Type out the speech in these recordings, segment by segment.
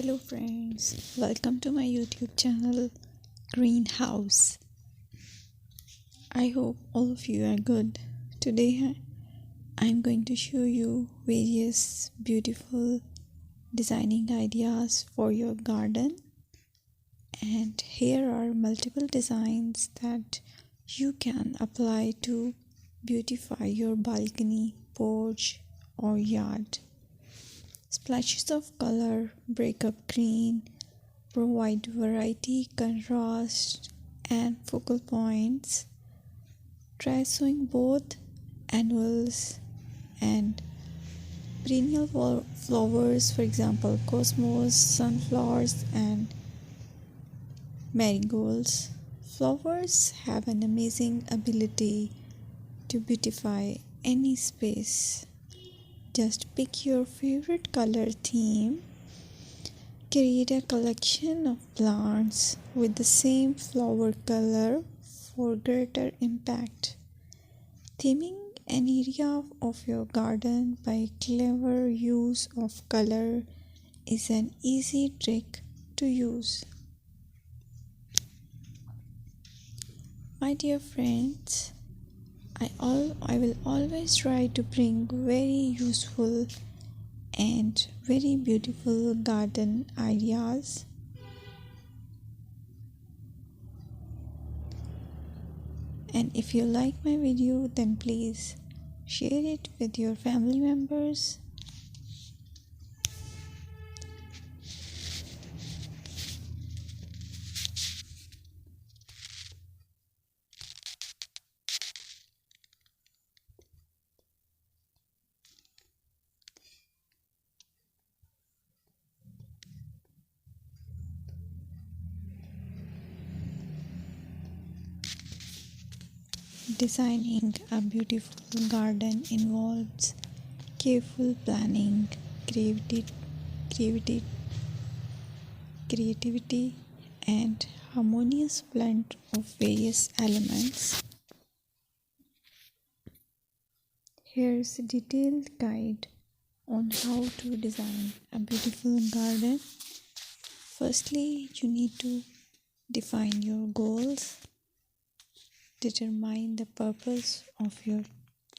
Hello friends, welcome to my YouTube channel Greenhouse. I hope all of you are good. Today I'm going to show you various beautiful designing ideas for your garden, and here are multiple designs that you can apply to beautify your balcony, porch or yard. Splashes of color break up green, provide variety, contrast, and focal points. Try sowing both annuals and perennial flowers, for example, cosmos, sunflowers, and marigolds. Flowers have an amazing ability to beautify any space. Just pick your favorite color theme. Create a collection of plants with the same flower color for greater impact. Theming an area of your garden by clever use of color is an easy trick to use. My dear friends, I will always try to bring very useful and very beautiful garden ideas. And if you like my video, then please share it with your family members. Designing a beautiful garden involves careful planning, creativity, creativity, and harmonious blend of various elements. Here's a detailed guide on how to design a beautiful garden. Firstly, you need to define your goals. Determine the purpose of your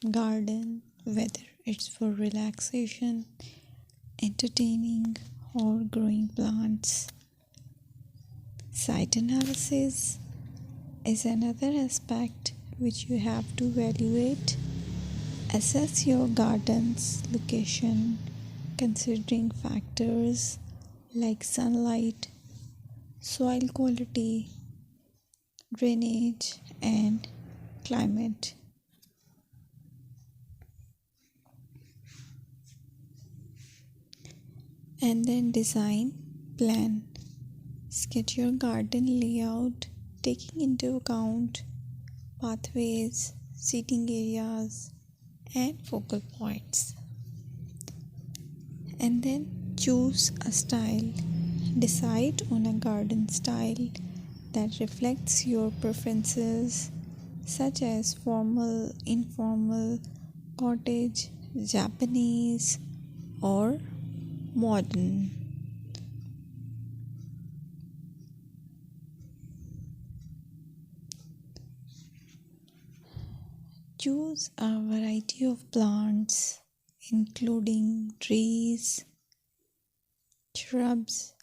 garden, whether it's for relaxation, entertaining, or growing plants. Site analysis is another aspect which you have to evaluate. Assess your garden's location, considering factors like sunlight, soil quality, drainage, and climate. And then design plan. Sketch your garden layout, taking into account pathways, seating areas, and focal points. And then choose a style. Decide on a garden style that reflects your preferences, such as formal, informal, cottage, Japanese, or modern. Choose a variety of plants, including trees, shrubs,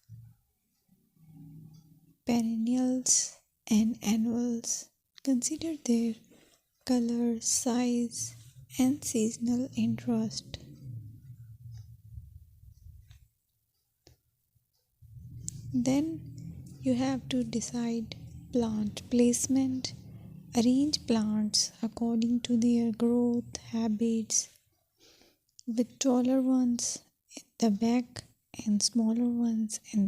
perennials, and annuals. Consider their color, size, and seasonal interest. Then you have to decide plant placement. Arrange plants according to their growth habits, with taller ones at the back and smaller ones in